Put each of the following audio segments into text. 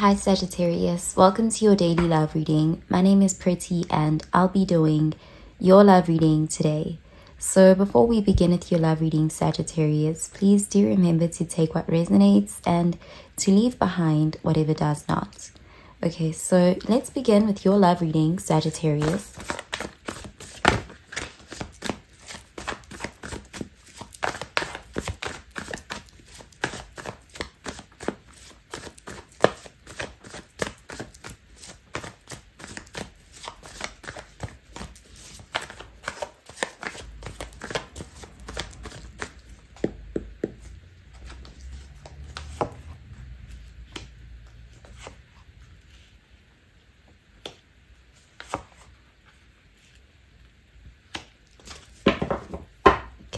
Hi Sagittarius, welcome to your daily love reading. My name is Pretty and I'll be doing your love reading today. So before we begin with your love reading, Sagittarius, please do remember to take what resonates and to leave behind whatever does not. Okay, so let's begin with your love reading, Sagittarius.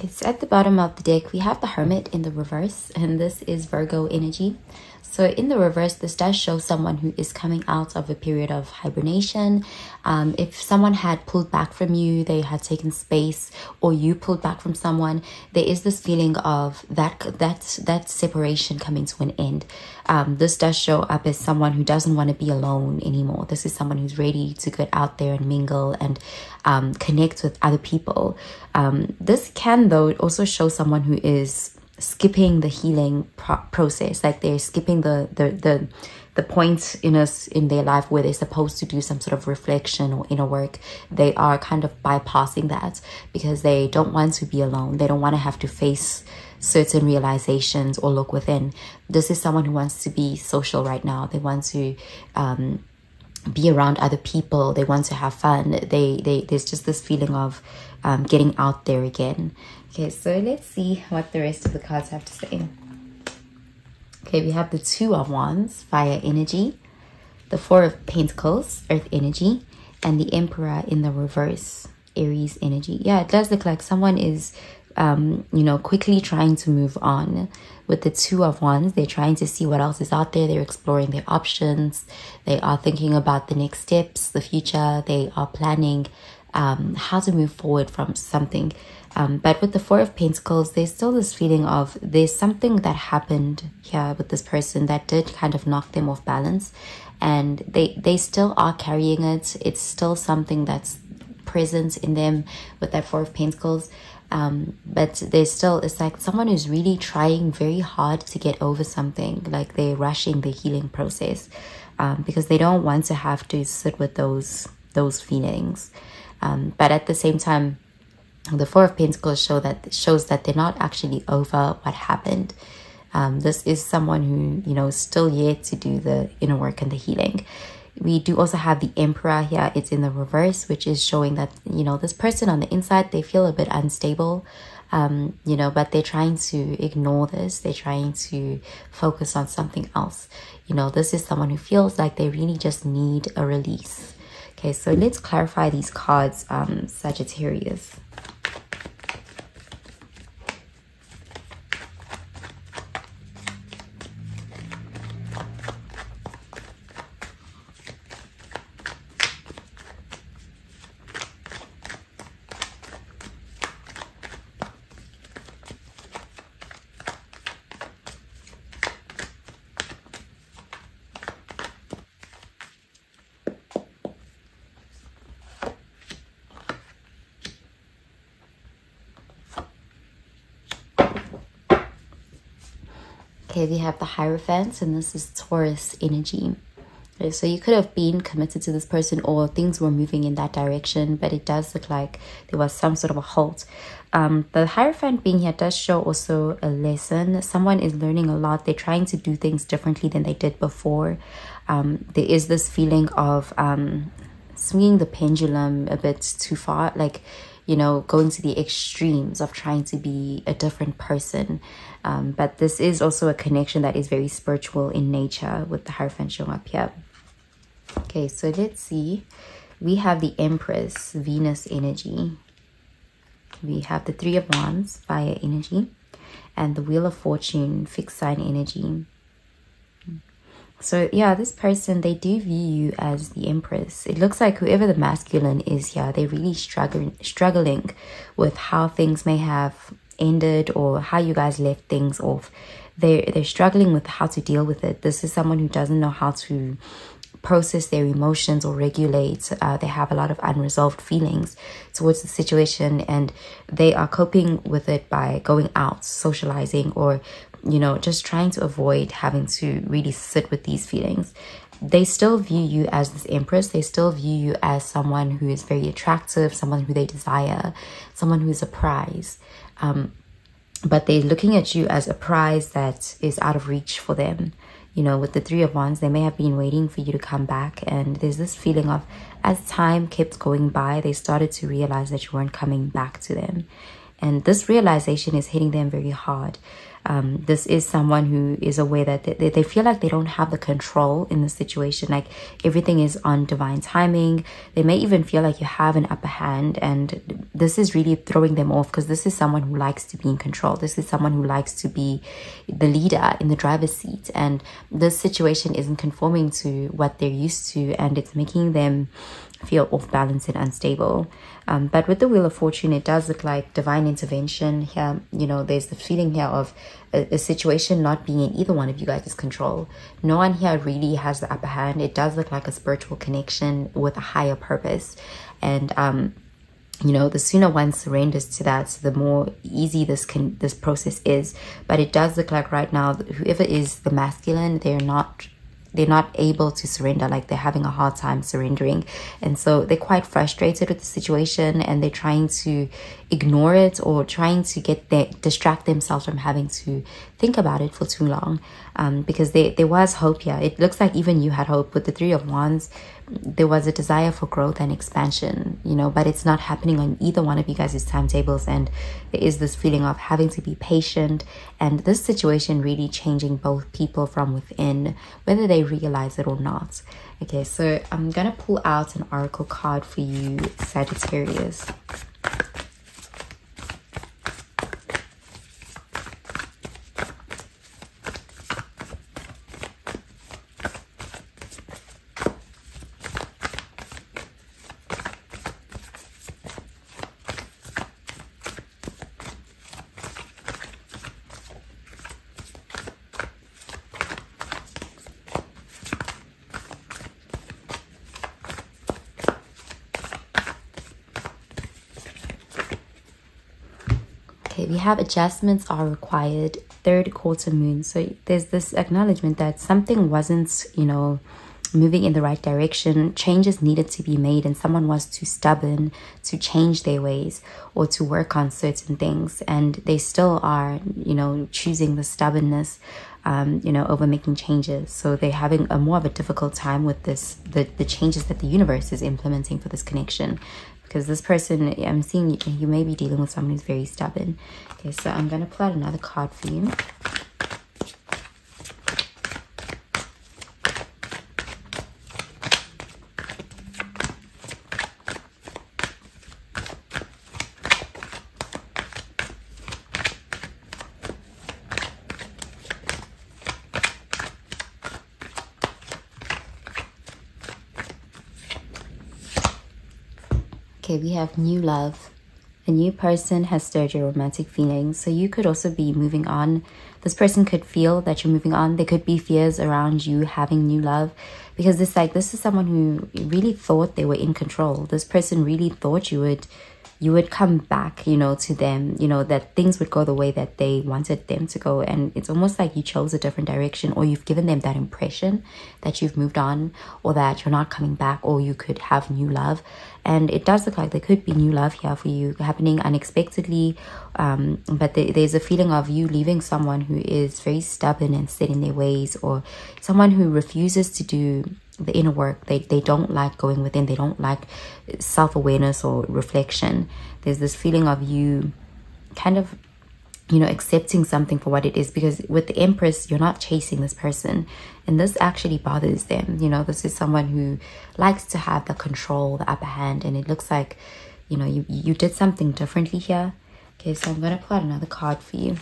So at the bottom of the deck, we have the Hermit in the reverse, and this is Virgo energy. So in the reverse, this does show someone who is coming out of a period of hibernation. If someone had pulled back from you, they had taken space, or you pulled back from someone, there is this feeling of that separation coming to an end. This does show up as someone who doesn't want to be alone anymore. This is someone who's ready to get out there and mingle and connect with other people. This can, though, also show someone who is skipping the healing process, like they're skipping the point in their life where they're supposed to do some sort of reflection or inner work. They are kind of bypassing that because they don't want to be alone. They don't want to have to face certain realizations or look within. This is someone who wants to be social right now. They want to be around other people. They want to have fun. There's just this feeling of getting out there again. Okay, so let's see what the rest of the cards have to say. Okay, we have the Two of Wands, fire energy, the Four of Pentacles, earth energy, and the Emperor in the reverse, Aries energy. Yeah, it does look like someone is quickly trying to move on. With the Two of Wands, they're trying to see what else is out there. They're exploring their options. They are thinking about the next steps, the future. They are planning how to move forward from something. But with the Four of Pentacles, there's still this feeling of there's something that happened here with this person that did kind of knock them off balance. And they still are carrying it. It's still something that's present in them with that Four of Pentacles. But there's still, it's like someone who's really trying very hard to get over something, like they're rushing the healing process because they don't want to have to sit with those feelings. But at the same time, the Four of Pentacles shows that they're not actually over what happened. This is someone who, is still yet to do the inner work and the healing. We do also have the Emperor here. It's in the reverse, which is showing that, this person on the inside, they feel a bit unstable, but they're trying to ignore this. They're trying to focus on something else. This is someone who feels like they really just need a release. Okay, so let's clarify these cards, Sagittarius. Okay, we have the Hierophant, and this is Taurus energy. Okay, so you could have been committed to this person or things were moving in that direction, but it does look like there was some sort of a halt. The Hierophant being here does show also a lesson. Someone is learning a lot. They're trying to do things differently than they did before. There is this feeling of swinging the pendulum a bit too far, like, going to the extremes of trying to be a different person. But this is also a connection that is very spiritual in nature with the Hierophant showing up here. Okay, so let's see. We have the Empress, Venus energy. We have the Three of Wands, fire energy. And the Wheel of Fortune, fixed sign energy. So yeah, this person, they do view you as the Empress. It looks like whoever the masculine is here, they're really struggling with how things may have ended or how you guys left things off. they're struggling with how to deal with it. This is someone who doesn't know how to process their emotions or regulate. They have a lot of unresolved feelings towards the situation, and they are coping with it by going out, socializing, or just trying to avoid having to really sit with these feelings. They still view you as this empress. They still view you as someone who is very attractive, someone who they desire, someone who is a prize. But they're looking at you as a prize that is out of reach for them. With the Three of Wands, they may have been waiting for you to come back. And there's this feeling of, as time kept going by, they started to realize that you weren't coming back to them. And this realization is hitting them very hard. This is someone who is aware that they feel like they don't have the control in the situation. Like everything is on divine timing. They may even feel like you have an upper hand, and this is really throwing them off, because this is someone who likes to be in control. This is someone who likes to be the leader in the driver's seat, and this situation isn't conforming to what they're used to, and it's making them feel off balance and unstable. But with the Wheel of Fortune, it does look like divine intervention here. There's the feeling here of a situation not being in either one of you guys' control. No one here really has the upper hand. It does look like a spiritual connection with a higher purpose. And the sooner one surrenders to that, the more easy this process is. But it does look like right now, whoever is the masculine, they're not able to surrender. Like they're having a hard time surrendering, and so they're quite frustrated with the situation, and they're trying to ignore it, or trying to distract themselves from having to think about it for too long, because there was hope here. It looks like even you had hope with the Three of Wands. There was a desire for growth and expansion, but it's not happening on either one of you guys' timetables. And there is this feeling of having to be patient, and this situation really changing both people from within, whether they realize it or not. Okay, so I'm gonna pull out an oracle card for you, Sagittarius. Okay, we have adjustments are required, third quarter moon. So there's this acknowledgement that something wasn't, moving in the right direction. Changes needed to be made, and someone was too stubborn to change their ways or to work on certain things. And they still are, choosing the stubbornness, over making changes. So they're having a more of a difficult time with this, the changes that the universe is implementing for this connection. Because this person, I'm seeing you may be dealing with someone who's very stubborn. Okay, so I'm going to pull out another card for you. Okay, we have new love. A new person has stirred your romantic feelings. So you could also be moving on. This person could feel that you're moving on. There could be fears around you having new love, because this is someone who really thought they were in control. This person really thought you would come back, to them, that things would go the way that they wanted them to go. And it's almost like you chose a different direction, or you've given them that impression that you've moved on, or that you're not coming back, or you could have new love. And it does look like there could be new love here for you happening unexpectedly. But there's a feeling of you leaving someone who is very stubborn and set in their ways, or someone who refuses to do the inner work. They don't like going within. They don't like self-awareness or reflection. There's this feeling of you kind of accepting something for what it is, because with the Empress, you're not chasing this person, and this actually bothers them. This is someone who likes to have the control, the upper hand, and it looks like you did something differently here. Okay, so I'm going to pull out another card for you.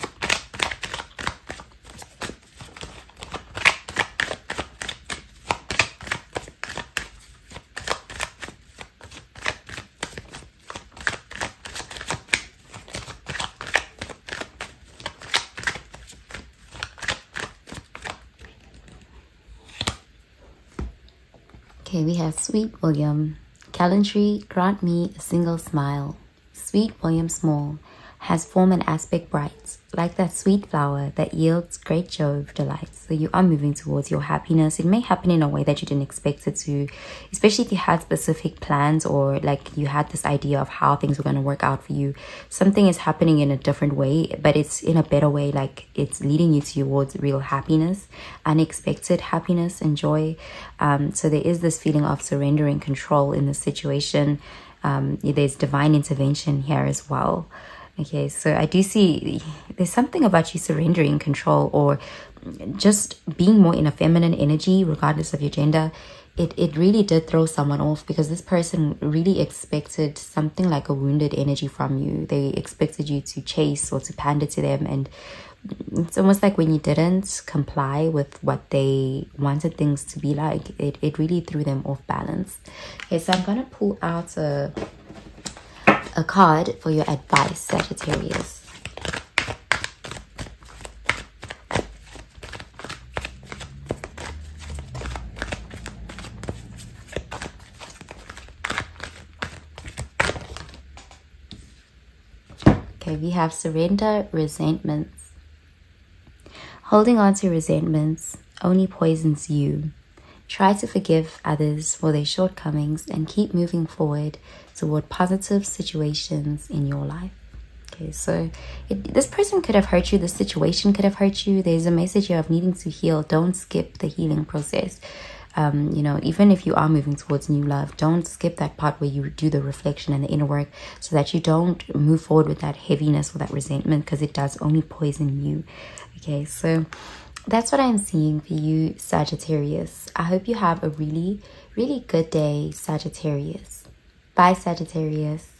Okay, we have Sweet William. Gallantry, grant me a single smile. Sweet William Small has form and aspect bright, like that sweet flower that yields great joy of delight. So you are moving towards your happiness. It may happen in a way that you didn't expect it to, especially if you had specific plans or like you had this idea of how things were going to work out for you. Something is happening in a different way, but it's in a better way, like it's leading you towards real happiness, unexpected happiness and joy. So there is this feeling of surrendering control in the situation. There's divine intervention here as well. Okay, so I do see there's something about you surrendering control or just being more in a feminine energy, regardless of your gender. It really did throw someone off, because this person really expected something like a wounded energy from you. They expected you to chase or to pander to them, and it's almost like when you didn't comply with what they wanted things to be like, it really threw them off balance. Okay, so I'm gonna pull out a card for your advice, Sagittarius. Okay, we have surrender, resentments. Holding on to resentments only poisons you. Try to forgive others for their shortcomings and keep moving forward toward positive situations in your life. Okay, so this person could have hurt you. This situation could have hurt you. There's a message here of needing to heal. Don't skip the healing process. You know, even if you are moving towards new love, don't skip that part where you do the reflection and the inner work, so that you don't move forward with that heaviness or that resentment, because it does only poison you. Okay, so that's what I'm seeing for you, Sagittarius. I hope you have a really, really good day, Sagittarius. Bye, Sagittarius.